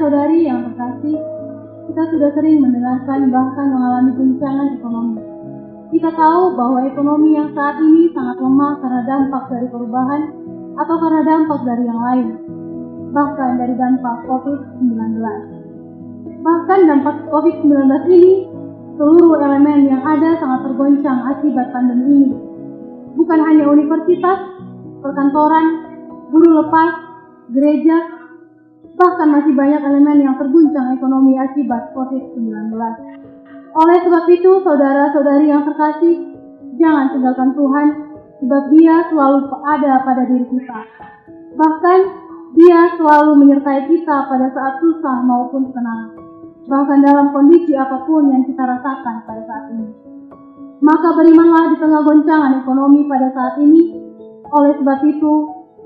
Saudara-saudari yang terkasih, kita sudah sering mendengarkan bahkan mengalami guncangan ekonomi. Kita tahu bahwa ekonomi yang saat ini sangat lemah karena dampak dari perubahan atau karena dampak dari yang lain, bahkan dari dampak COVID-19. Bahkan dampak COVID-19 ini, seluruh elemen yang ada sangat tergoncang akibat pandemi ini. Bukan hanya universitas, perkantoran, guru lepas, gereja, bahkan masih banyak elemen yang terguncang ekonomi akibat COVID-19. Oleh sebab itu, saudara-saudari yang terkasih, jangan tinggalkan Tuhan, sebab Dia selalu ada pada diri kita. Bahkan, Dia selalu menyertai kita pada saat susah maupun senang, bahkan dalam kondisi apapun yang kita rasakan pada saat ini. Maka berimanlah di tengah goncangan ekonomi pada saat ini. Oleh sebab itu,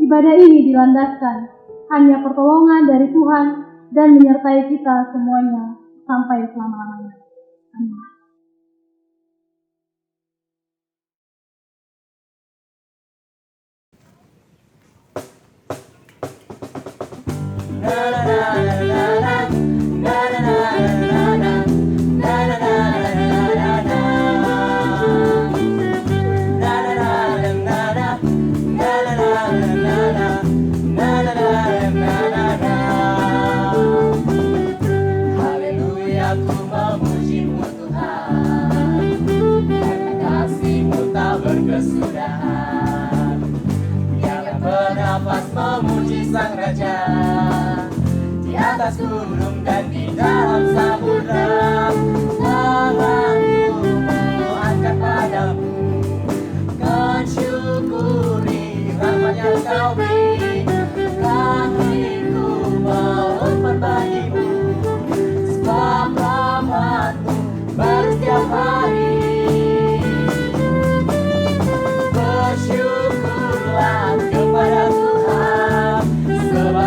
ibadah ini dilandaskan hanya pertolongan dari Tuhan dan menyertai kita semuanya sampai selama-lamanya. Amin. Memuji Sang Raja di atas gunung dan di dalam samudra. Tanganku angkat padamu, kan syukuri rahmat-Nya Kau beri. Kakiku melompat bagimu, sebab rahmat-Mu baru setiap hari. Bersyukurlah kepada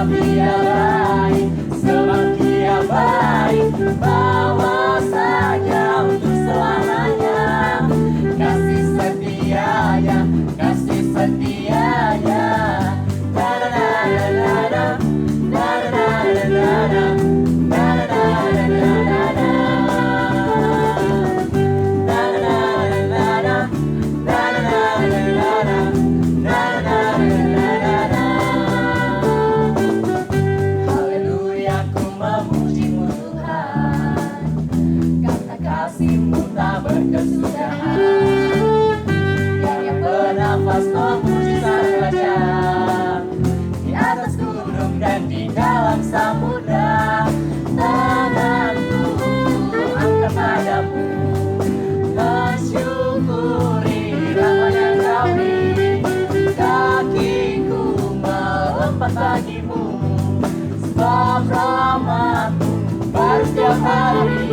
Dia baik, sebab Dia baik, bawa saja untuk selamanya. Kasih setianya, kasih setianya. Memuji Sang Raja di atas gunung dan di dalam samudra. Tanganku angkat padamu, mensyukuri rahmat-Nya Kau beri. Kakiku melompat bagimu, sebab rahmat-Mu baru setiap hari.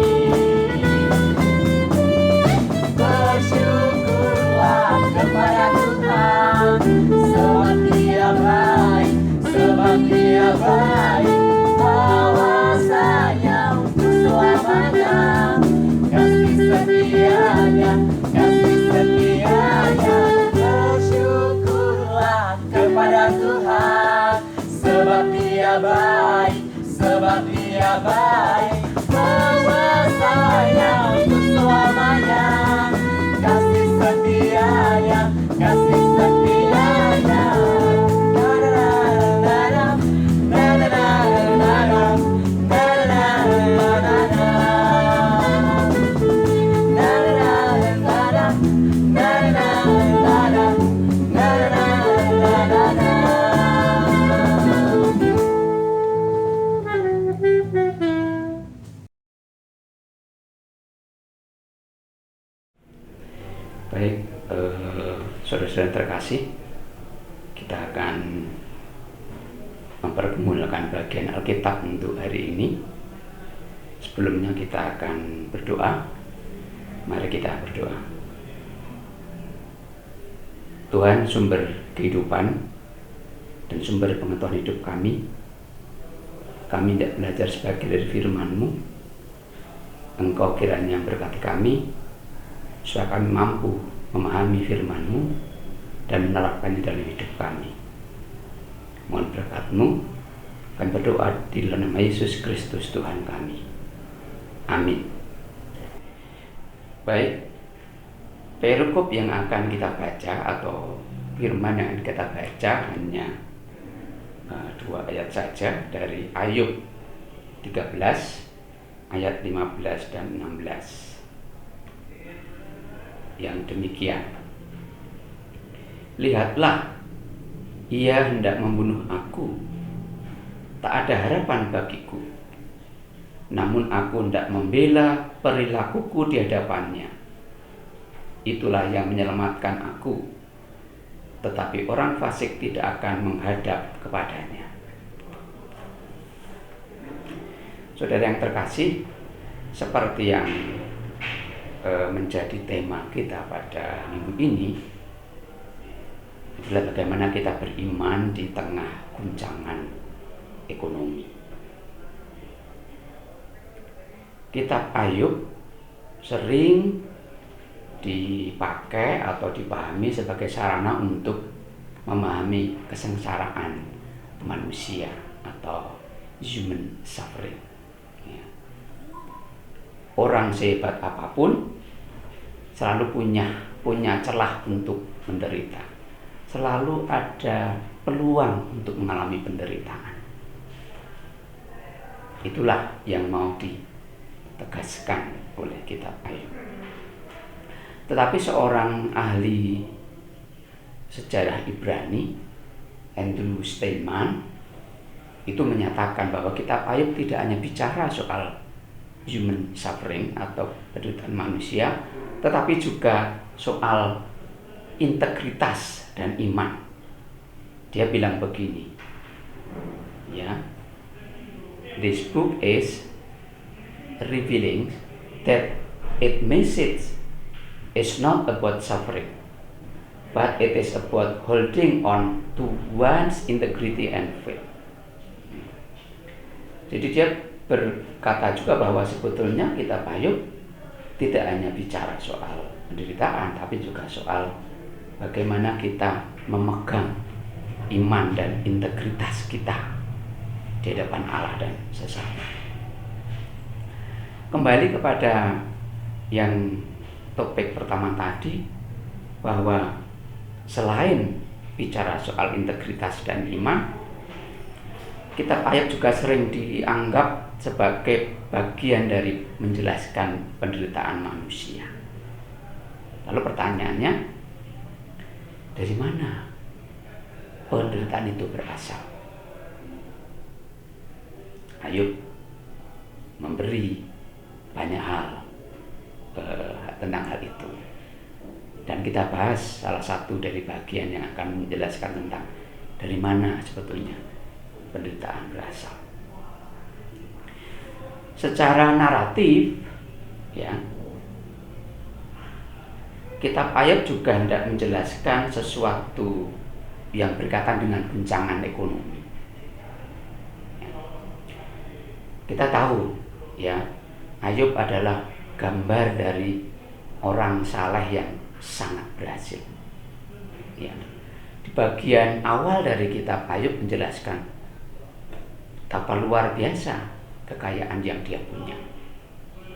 Bersyukurlah kepada Tuhan, sebab Dia baik, sebab Dia baik, bawasanya untuk selamanya. Kasih setianya, kasih setianya. Bersyukurlah kepada Tuhan, sebab Dia baik, sebab Dia baik, bawasanya untuk selamanya. Kasih setianya, kasih setianya. Baik, saudara-saudara terkasih, kita akan mempergumulkan bagian Alkitab untuk hari ini. Sebelumnya kita akan berdoa. Mari kita berdoa. Tuhan, sumber kehidupan dan sumber pengetahuan hidup kami tidak belajar sebagai dari firman-Mu. Engkau kiranya berkati kami, supaya kami mampu memahami firman-Mu dan menerapkannya dalam hidup kami. Mohon berkat-Mu, akan berdoa di dalam nama Yesus Kristus Tuhan kami. Amin. Baik, perikop yang akan kita baca atau firman yang kita baca hanya 2 ayat saja dari Ayub 13 ayat 15 dan 16 yang demikian. Lihatlah, ia hendak membunuh aku, tak ada harapan bagiku. Namun aku hendak membela perilakuku di hadapannya. Itulah yang menyelamatkan aku, tetapi orang fasik tidak akan menghadap kepadanya. Saudara yang terkasih, seperti yang menjadi tema kita pada minggu ini adalah bagaimana kita beriman di tengah guncangan ekonomi. Kitab Ayub sering dipakai atau dipahami sebagai sarana untuk memahami kesengsaraan manusia atau human suffering. Orang sehebat apapun selalu punya celah untuk menderita. Selalu ada peluang untuk mengalami penderitaan. Itulah yang mau ditegaskan oleh kitab Ayub. Tetapi seorang ahli sejarah Ibrani, Andrew Steinman, itu menyatakan bahwa kitab Ayub tidak hanya bicara soal human suffering atau penderitaan manusia, tetapi juga soal integritas dan iman. Dia bilang begini, ya, this book is revealing that its message is not about suffering, but it is about holding on to one's integrity and faith. Jadi dia berkata juga bahwa sebetulnya kitab Ayub tidak hanya bicara soal penderitaan, tapi juga soal bagaimana kita memegang iman dan integritas kita di hadapan Allah dan sesama. Kembali kepada yang topik pertama tadi, bahwa selain bicara soal integritas dan iman, kitab Ayub juga sering dianggap sebagai bagian dari menjelaskan penderitaan manusia. Lalu pertanyaannya, dari mana penderitaan itu berasal? Ayub memberi banyak hal tentang hal itu, dan kita bahas salah satu dari bagian yang akan menjelaskan tentang dari mana sebetulnya penderitaan berasal. Secara naratif, ya, kitab Ayub juga hendak menjelaskan sesuatu yang berkaitan dengan guncangan ekonomi. Kita tahu, ya, Ayub adalah gambar dari orang saleh yang sangat berhasil. Ya. Di bagian awal dari kitab Ayub menjelaskan betapa luar biasa kekayaan yang dia punya,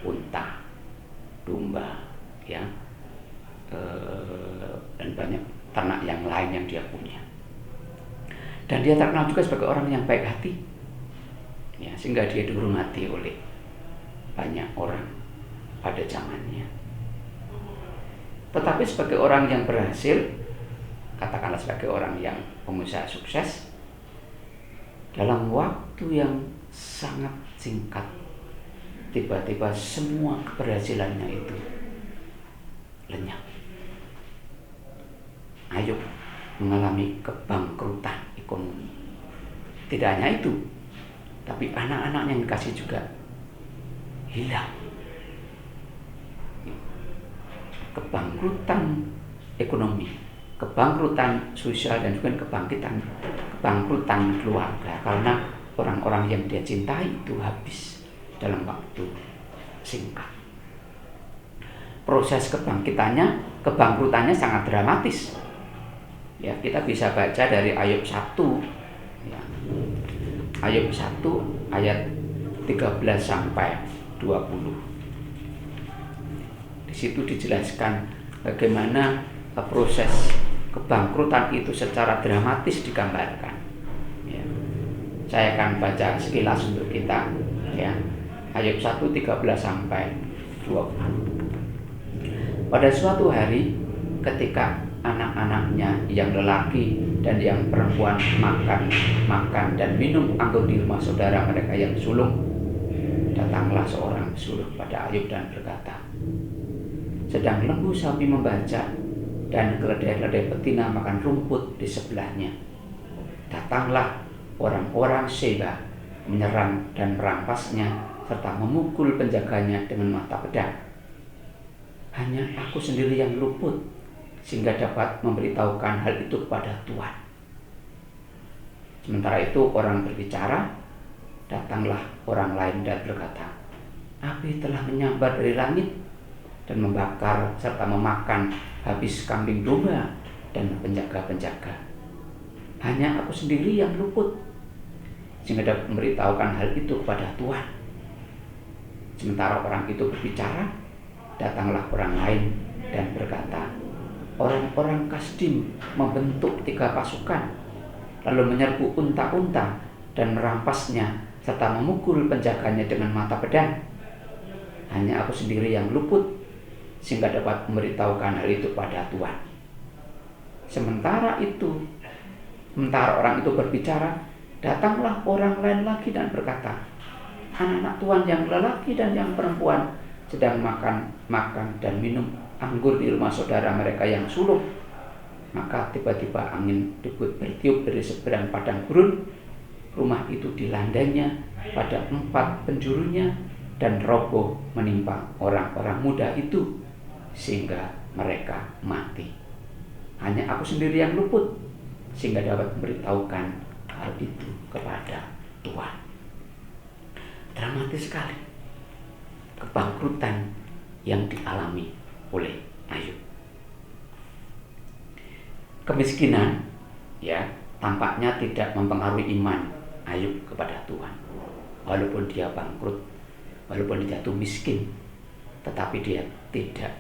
unta, domba, ya, dan banyak ternak yang lain yang dia punya. Dan dia terkenal juga sebagai orang yang baik hati, ya, sehingga dia dihormati oleh banyak orang pada zamannya. Tetapi sebagai orang yang berhasil, katakanlah sebagai orang yang pengusaha sukses, dalam waktu yang sangat singkat, tiba-tiba semua keberhasilannya itu lenyap. Ayub mengalami kebangkrutan ekonomi. Tidak hanya itu, tapi anak-anaknya yang dikasih juga hilang. Kebangkrutan ekonomi, kebangkrutan sosial, dan juga kebangkrutan keluarga, karena orang-orang yang dia cintai itu habis dalam waktu singkat. Proses kebangkrutannya sangat dramatis. Ya, kita bisa baca dari Ayub 1, ya, Ayub 1 ayat 13 sampai 20. Di situ dijelaskan bagaimana proses kebangkrutan itu secara dramatis digambarkan. Ya. Saya akan baca sekilas untuk kita. Ya. Ayub 1 13 sampai 20. Pada suatu hari, ketika anak-anaknya yang lelaki dan yang perempuan makan dan minum anggur di rumah saudara mereka yang sulung, datanglah seorang pesulung pada Ayub dan berkata, sedang lembu sapi membaca dan keledai-keledai betina makan rumput di sebelahnya, datanglah orang-orang Sheba menyerang dan merampasnya serta memukul penjaganya dengan mata pedang. Hanya aku sendiri yang luput sehingga dapat memberitahukan hal itu kepada Tuhan. Sementara itu orang berbicara, datanglah orang lain dan berkata, api telah menyambar dari langit dan membakar serta memakan habis kambing domba dan penjaga-penjaga. Hanya aku sendiri yang luput sehingga dapat memberitahukan hal itu kepada Tuhan. Sementara orang itu berbicara, datanglah orang lain dan berkata, orang-orang Kasdim membentuk 3 pasukan, lalu menyerbu unta-unta dan merampasnya serta memukul penjaganya dengan mata pedang. Hanya aku sendiri yang luput sehingga dapat memberitahukan hal itu pada Tuhan. Sementara orang itu berbicara, datanglah orang lain lagi dan berkata, anak-anak Tuhan yang lelaki dan yang perempuan sedang makan dan minum anggur di rumah saudara mereka yang sulung. Maka tiba-tiba angin bertiup dari seberang padang gurun. Rumah itu dilandanya pada 4 penjurunya dan roboh menimpa orang-orang muda itu sehingga mereka mati. Hanya aku sendiri yang luput sehingga dapat memberitahukan hal itu kepada Tuhan. Dramatis sekali kebangkrutan yang dialami oleh Ayub. Kemiskinan ya tampaknya tidak mempengaruhi iman Ayub kepada Tuhan. Walaupun dia bangkrut, walaupun dia jatuh miskin, tetapi dia tidak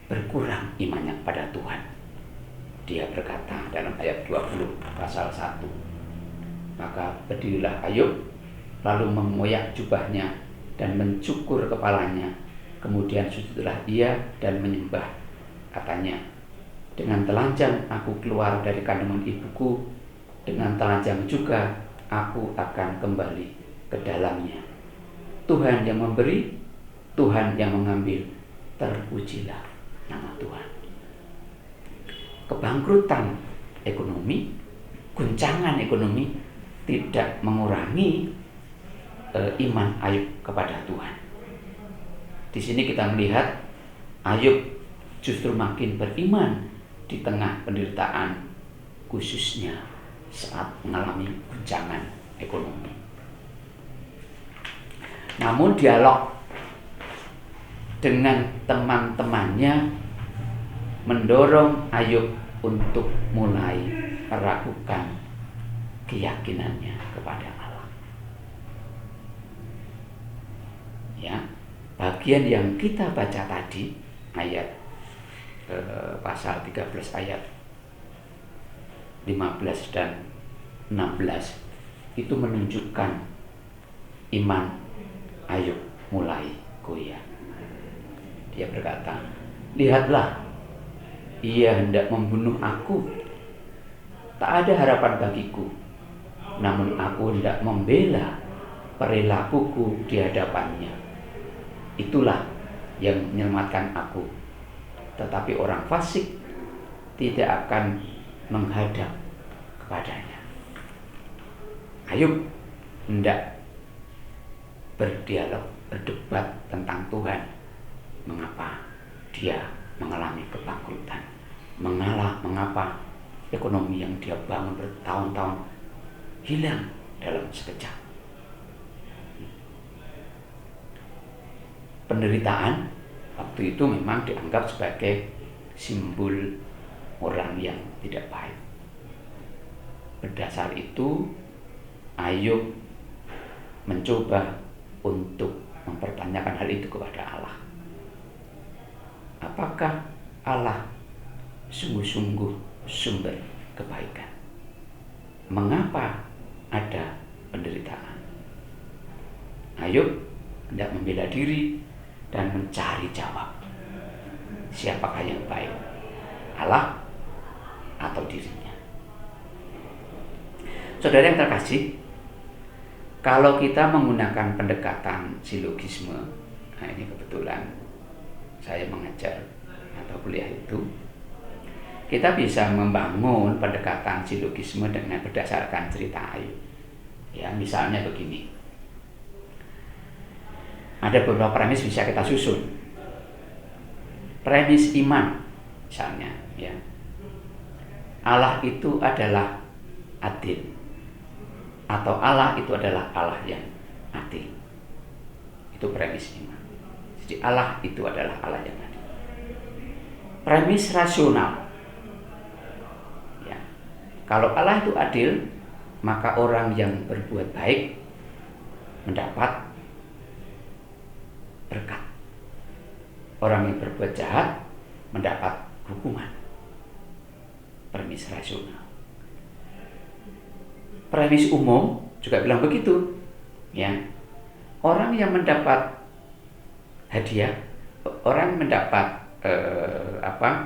berkurang imannya pada Tuhan. Dia berkata dalam ayat 20 pasal 1, maka berdirilah Ayub lalu mengoyak jubahnya dan mencukur kepalanya, kemudian sujudlah ia dan menyembah. Katanya, dengan telanjang aku keluar dari kandungan ibuku, dengan telanjang juga aku akan kembali ke dalamnya. Tuhan yang memberi, Tuhan yang mengambil, terpujilah nama Tuhan. Kebangkrutan ekonomi, guncangan ekonomi tidak mengurangi iman Ayub kepada Tuhan. Di sini kita melihat Ayub justru makin beriman di tengah penderitaan, khususnya saat mengalami guncangan ekonomi. Namun dialog dengan teman-temannya mendorong Ayub untuk mulai meragukan keyakinannya kepada Allah. Ya, bagian yang kita baca tadi ayat pasal 13 ayat 15 dan 16 itu menunjukkan iman Ayub mulai goyah. Dia berkata, lihatlah, ia hendak membunuh aku. Tak ada harapan bagiku, namun aku hendak membela perilakuku di hadapannya. Itulah yang menyelamatkan aku. Tetapi orang fasik tidak akan menghadap kepadanya. Ayub hendak berdialog, berdebat tentang Tuhan. Mengapa dia mengalami kebangkrutan? Mengapa ekonomi yang dia bangun bertahun-tahun hilang dalam sekejap? Penderitaan waktu itu memang dianggap sebagai simbol orang yang tidak baik. berdasar itu Ayub mencoba untuk mempertanyakan hal itu kepada Allah. Apakah Allah sungguh-sungguh sumber kebaikan? Mengapa ada penderitaan? Ayub hendak membela diri dan mencari jawab. Siapakah yang baik? Allah atau dirinya? Saudara yang terkasih, kalau kita menggunakan pendekatan silogisme, nah ini kebetulan saya mengajar atau kuliah itu, kita bisa membangun pendekatan silogisme dengan berdasarkan cerita Ayub. Ya, misalnya begini. Ada beberapa premis bisa kita susun. Premis iman, misalnya, ya. Allah itu adalah adil, atau Allah itu adalah Allah yang adil. Itu premis iman. Jadi Allah itu adalah Allah yang adil. Premis rasional. Ya. Kalau Allah itu adil, maka orang yang berbuat baik mendapat berkat. Orang yang berbuat jahat mendapat hukuman. Premis rasional. Premis umum juga bilang begitu, ya. Orang yang mendapat hadiah, orang mendapat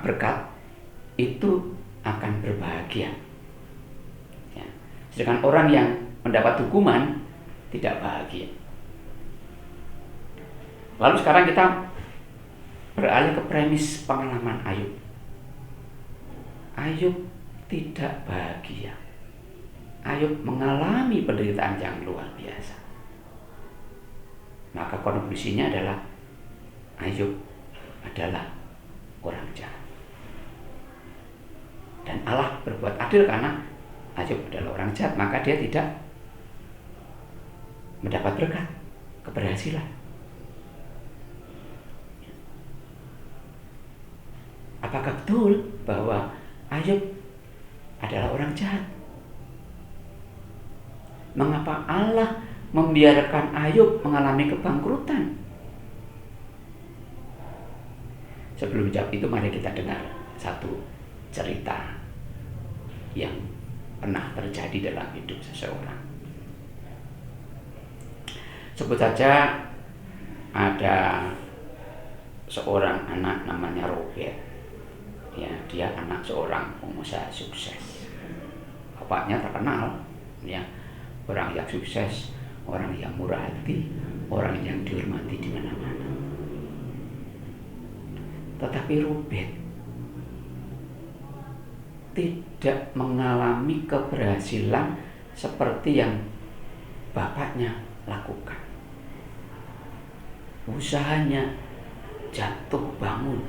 berkat itu akan berbahagia. Ya. Sedangkan orang yang mendapat hukuman tidak bahagia. Lalu sekarang kita beralih ke premis pengalaman Ayub. Ayub tidak bahagia. Ayub mengalami penderitaan yang luar biasa. Maka konklusinya adalah Ayub adalah orang jahat. Dan Allah berbuat adil karena Ayub adalah orang jahat, maka dia tidak mendapat berkat, keberhasilan. Apakah betul bahwa Ayub adalah orang jahat? Mengapa Allah membiarkan Ayub mengalami kebangkrutan? Sebelum jawab itu, mari kita dengar satu cerita yang pernah terjadi dalam hidup seseorang. Sebut saja ada seorang anak namanya Robert. Ya, dia anak seorang pengusaha sukses. Bapaknya terkenal, ya, orang yang sukses, orang yang murah hati, orang yang dihormati di mana-mana. Tetapi Robert tidak mengalami keberhasilan seperti yang bapaknya lakukan. Usahanya jatuh bangun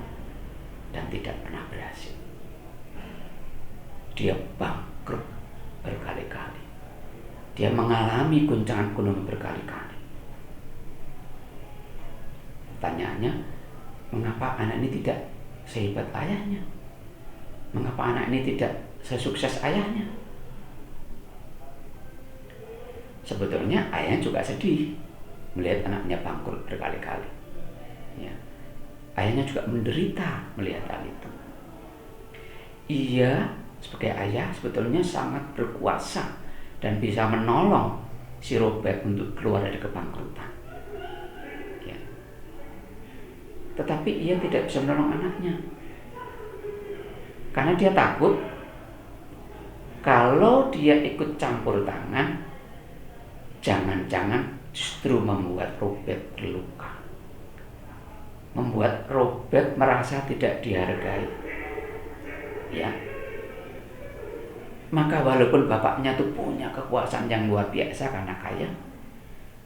dan tidak pernah berhasil. Dia bangkrut berkali-kali. Dia mengalami guncangan ekonomi berkali-kali. Pertanyaannya, mengapa anak ini tidak sehebat ayahnya? Mengapa anak ini tidak sesukses ayahnya? Sebetulnya ayahnya juga sedih melihat anaknya bangkrut berkali-kali. Ya. Ayahnya juga menderita melihat hal itu. Ia sebagai ayah sebetulnya sangat berkuasa dan bisa menolong si Robert untuk keluar dari kebangkrutan. Ya. Tetapi ia tidak bisa menolong anaknya. Karena dia takut kalau dia ikut campur tangan, jangan-jangan justru membuat Robert terluka. Membuat Robert merasa tidak dihargai. Ya. Maka walaupun bapaknya tuh punya kekuasaan yang luar biasa karena kaya,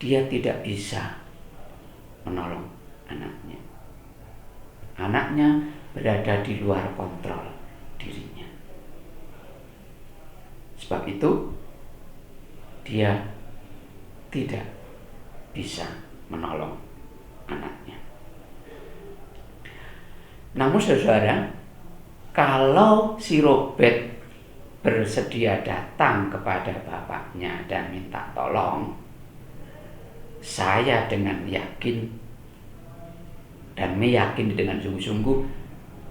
dia tidak bisa menolong anaknya. Anaknya berada di luar kontrol dirinya. Sebab itu dia tidak bisa menolong anaknya. Namun saudara, kalau si Robert bersedia datang kepada bapaknya dan minta tolong, saya dengan yakin dan meyakini dengan sungguh-sungguh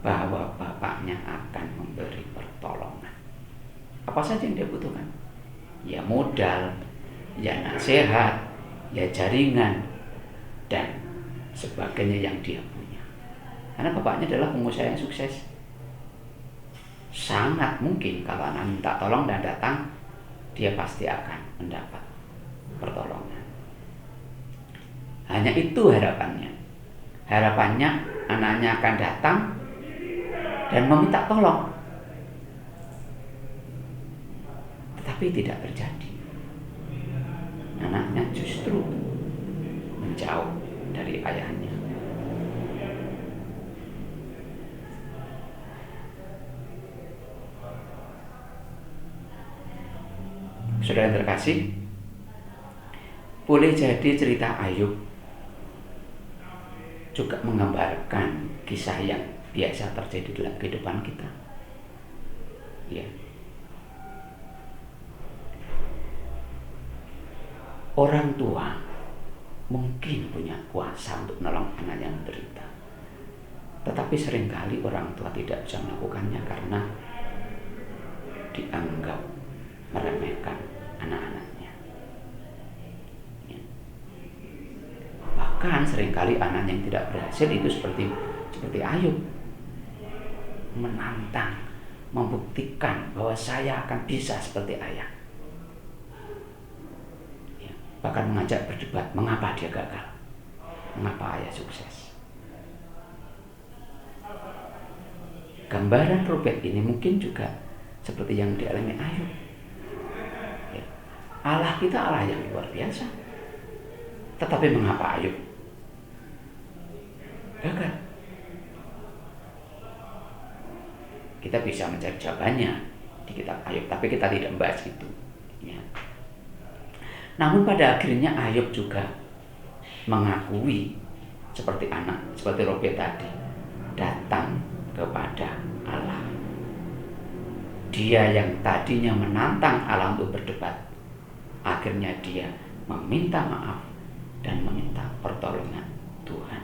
bahwa bapaknya akan memberi pertolongan. Apa saja yang dia butuhkan? Ya modal, ya nasihat, ya jaringan, dan sebagainya yang dia punya. Karena bapaknya adalah pengusaha yang sukses. Sangat mungkin kalau anak minta tolong dan datang, dia pasti akan mendapat pertolongan. Hanya itu harapannya. Harapannya anaknya akan datang dan meminta tolong. Tetapi tidak terjadi. Anaknya justru menjauh dari ayahnya. Saudara yang terkasih, boleh jadi cerita Ayub juga menggambarkan kisah yang biasa terjadi dalam kehidupan kita. Ya. Orang tua mungkin punya kuasa untuk menolong anak yang menderita. Tetapi seringkali orang tua tidak bisa melakukannya karena dianggap meremehkan anak-anaknya. Ya. Bahkan seringkali anak yang tidak berhasil itu seperti Ayub, menantang, membuktikan bahwa saya akan bisa seperti ayah. Ya. Bahkan mengajak berdebat mengapa dia gagal, mengapa ayah sukses. Gambaran Robert ini mungkin juga seperti yang dialami Ayub. Allah kita Allah yang luar biasa. Tetapi mengapa Ayub gagal? Kita bisa mencari jawabannya di kitab Ayub, tapi kita tidak membahas itu. Ya. Namun pada akhirnya Ayub juga mengakui seperti Robert tadi, datang kepada Allah. Dia yang tadinya menantang Allah untuk berdebat, akhirnya dia meminta maaf dan meminta pertolongan Tuhan.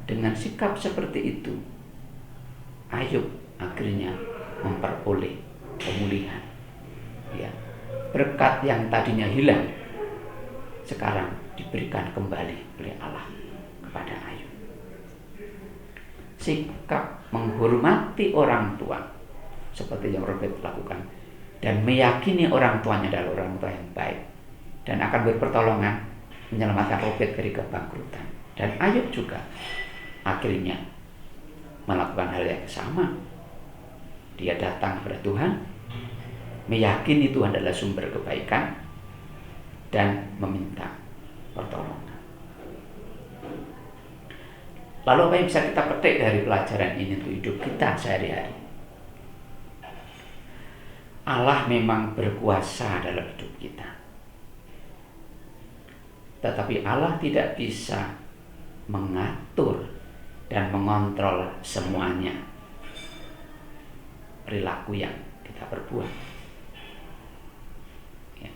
Dengan sikap seperti itu, Ayub akhirnya memperoleh pemulihan. Ya, berkat yang tadinya hilang sekarang diberikan kembali oleh Allah kepada Ayub. Sikap menghormati orang tua seperti yang Robert lakukan dan meyakini orang tuanya adalah orang tua yang baik dan akan berpertolongan menyelamatkan Robert dari kebangkrutan. Dan Ayub juga akhirnya melakukan hal yang sama. Dia datang kepada Tuhan, meyakini Tuhan adalah sumber kebaikan dan meminta pertolongan. Lalu apa yang bisa kita petik dari pelajaran ini untuk hidup kita sehari-hari? Allah memang berkuasa dalam hidup kita. Tetapi Allah tidak bisa mengatur dan mengontrol semuanya perilaku yang kita perbuat. Ya.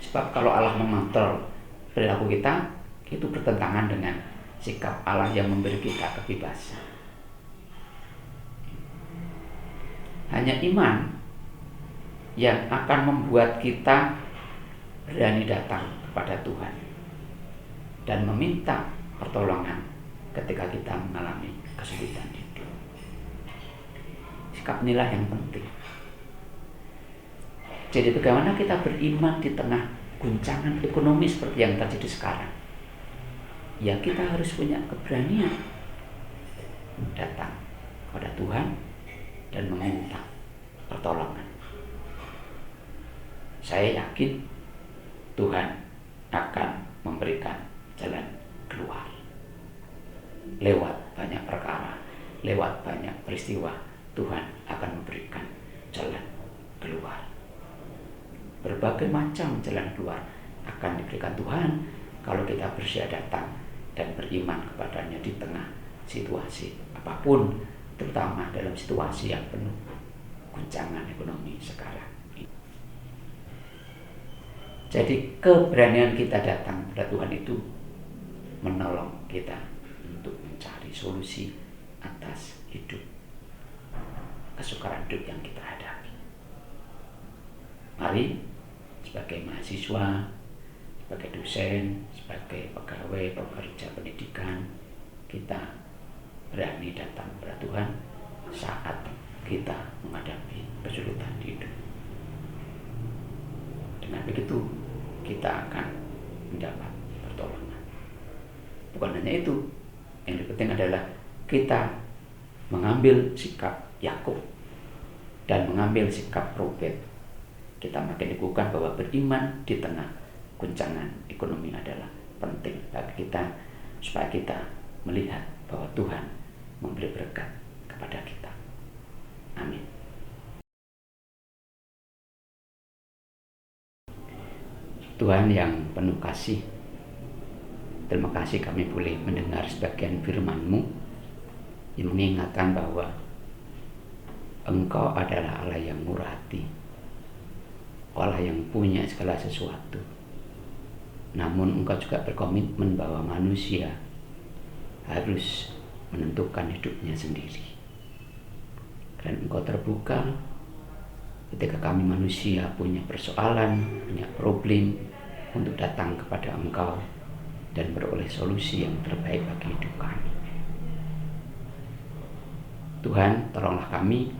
Sebab kalau Allah mengontrol perilaku kita, itu bertentangan dengan sikap Allah yang memberi kita kebebasan. Hanya iman yang akan membuat kita berani datang kepada Tuhan dan meminta pertolongan ketika kita mengalami kesulitan hidup. Sikap inilah yang penting. Jadi bagaimana kita beriman di tengah guncangan ekonomi seperti yang terjadi sekarang? Ya kita harus punya keberanian datang kepada Tuhan dan meminta pertolongan. Saya yakin Tuhan akan memberikan jalan keluar. Lewat banyak perkara, lewat banyak peristiwa, Tuhan akan memberikan jalan keluar. Berbagai macam jalan keluar akan diberikan Tuhan kalau kita bersedia datang dan beriman kepadanya di tengah situasi apapun, terutama dalam situasi yang penuh guncangan ekonomi sekarang ini. Jadi keberanian kita datang pada Tuhan itu menolong kita untuk mencari solusi atas hidup, kesukaran hidup yang kita hadapi. Mari sebagai mahasiswa, sebagai dosen, sebagai pegawai, pekerja pendidikan, kita berani datang kepada Tuhan saat kita menghadapi kesulitan di hidup. Dengan begitu, kita akan mendapat pertolongan. Bukan hanya itu, yang lebih penting adalah kita mengambil sikap Yakub dan mengambil sikap Robert. Kita makin teguhkan bahwa beriman di tengah guncangan ekonomi adalah penting bagi kita, supaya kita melihat bahwa Tuhan memberi berkat kepada kita. Amin. Tuhan yang penuh kasih, terima kasih kami boleh mendengar sebagian firman-Mu yang mengingatkan bahwa Engkau adalah Allah yang murah hati, Allah yang punya segala sesuatu. Namun Engkau juga berkomitmen bahwa manusia harus menentukan hidupnya sendiri. Dan Engkau terbuka ketika kami manusia punya persoalan, punya problem, untuk datang kepada Engkau dan beroleh solusi yang terbaik bagi hidup kami. Tuhan, tolonglah kami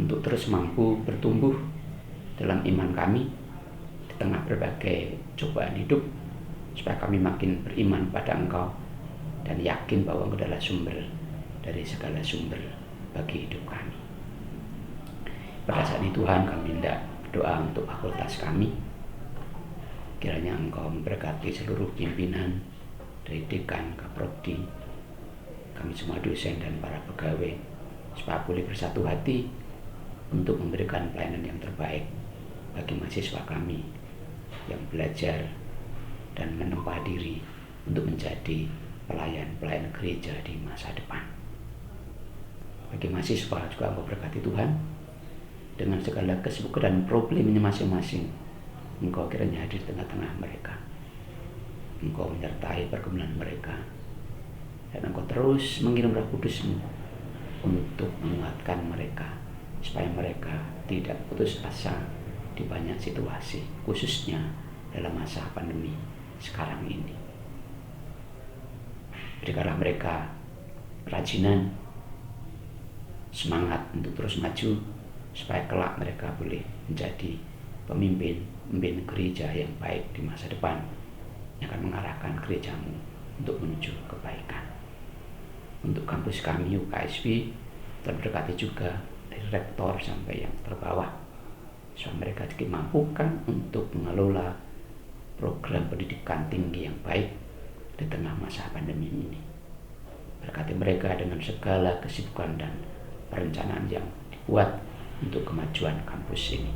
untuk terus mampu bertumbuh dalam iman kami di tengah berbagai cobaan hidup, supaya kami makin beriman pada Engkau dan yakin bahwa Engkau adalah sumber dari segala sumber bagi hidup kami. Pada saat ini Tuhan, kami hendak berdoa untuk fakultas kami. Kiranya Engkau memberkati seluruh pimpinan dari dekan, kaprodi, kami semua dosen dan para pegawai, supaya boleh bersatu hati untuk memberikan pelayanan yang terbaik bagi mahasiswa kami yang belajar dan menempa diri untuk menjadi pelayan-pelayan gereja di masa depan. Bagi mahasiswa juga Engkau berkati Tuhan, dengan segala kesibukan dan problemnya masing-masing, Engkau kiranya hadir di tengah-tengah mereka. Engkau menyertai pergumulan mereka, dan Engkau terus mengirim Roh Kudus-Mu untuk menguatkan mereka, supaya mereka tidak putus asa di banyak situasi, khususnya dalam masa pandemi sekarang ini. Berikanlah mereka kerajinan, semangat untuk terus maju, supaya kelak mereka boleh menjadi pemimpin gereja yang baik di masa depan, yang akan mengarahkan gereja-Mu untuk menuju kebaikan. Untuk kampus kami UKSB, terberkati juga dari rektor sampai yang terbawah, supaya mereka dimampukan untuk mengelola program pendidikan tinggi yang baik di tengah masa pandemi ini. Berkati mereka dengan segala kesibukan dan perencanaan yang dibuat untuk kemajuan kampus ini.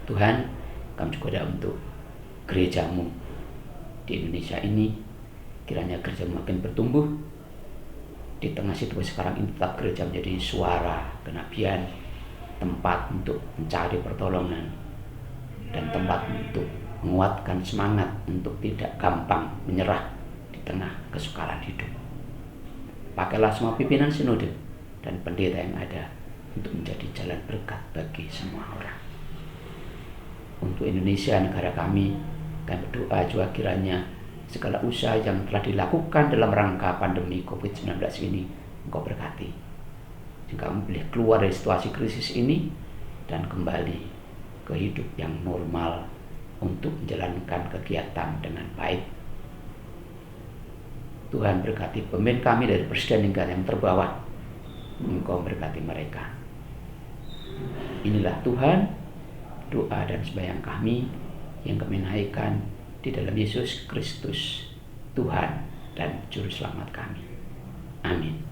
Tuhan, kami juga ada untuk gereja-Mu di Indonesia ini. Kiranya gereja makin bertumbuh. Di tengah situasi sekarang ini, tetap gereja menjadi suara kenabian, tempat untuk mencari pertolongan, dan tempat untuk menguatkan semangat untuk tidak gampang menyerah di tengah kesukaran hidup. Pakailah semua pimpinan sinode dan pendeta yang ada untuk menjadi jalan berkat bagi semua orang. Untuk Indonesia, negara kami berdoa juga kiranya segala usaha yang telah dilakukan dalam rangka pandemi COVID-19 ini Engkau berkati, sehingga kami boleh keluar dari situasi krisis ini dan kembali ke hidup yang normal untuk menjalankan kegiatan dengan baik. Tuhan berkati pemimpin kami dari presiden hingga yang terbawah, Engkau berkati mereka. Inilah Tuhan, doa dan sembahyang kami yang kami naikkan di dalam Yesus Kristus, Tuhan dan Juru Selamat kami. Amin.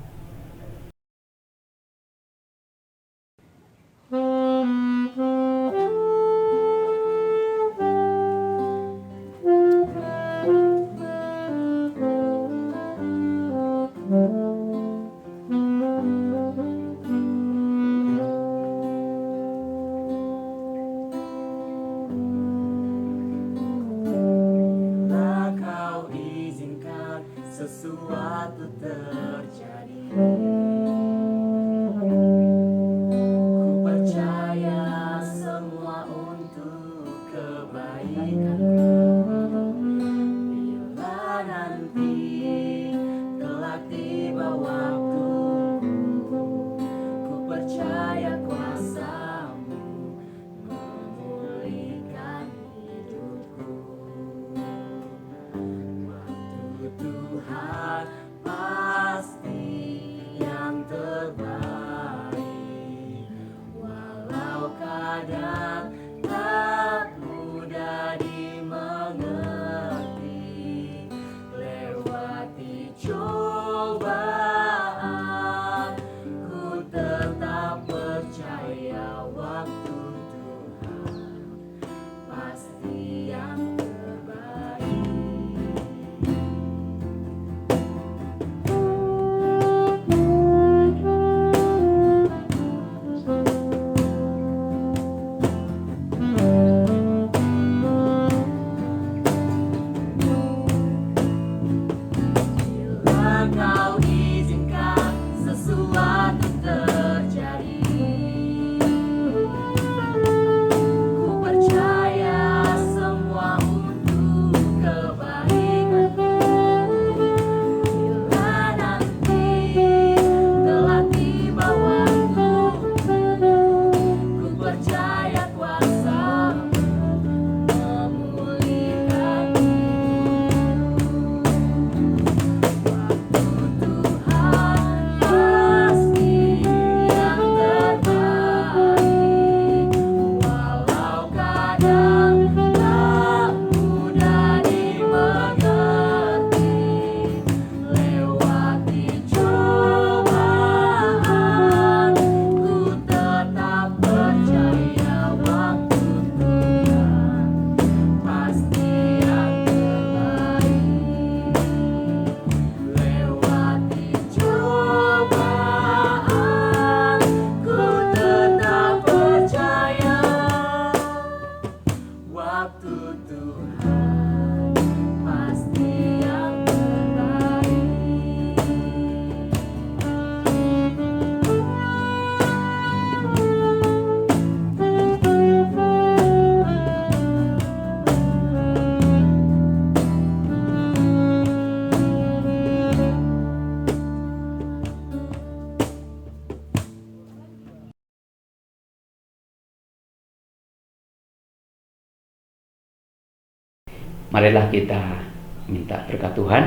Marilah kita minta berkat Tuhan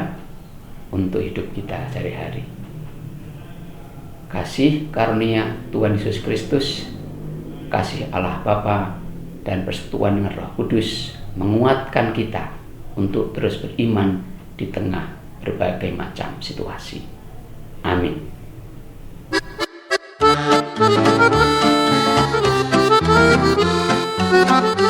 untuk hidup kita sehari-hari. Kasih karunia Tuhan Yesus Kristus, kasih Allah Bapa, dan persekutuan dengan Roh Kudus menguatkan kita untuk terus beriman di tengah berbagai macam situasi. Amin. Thank you.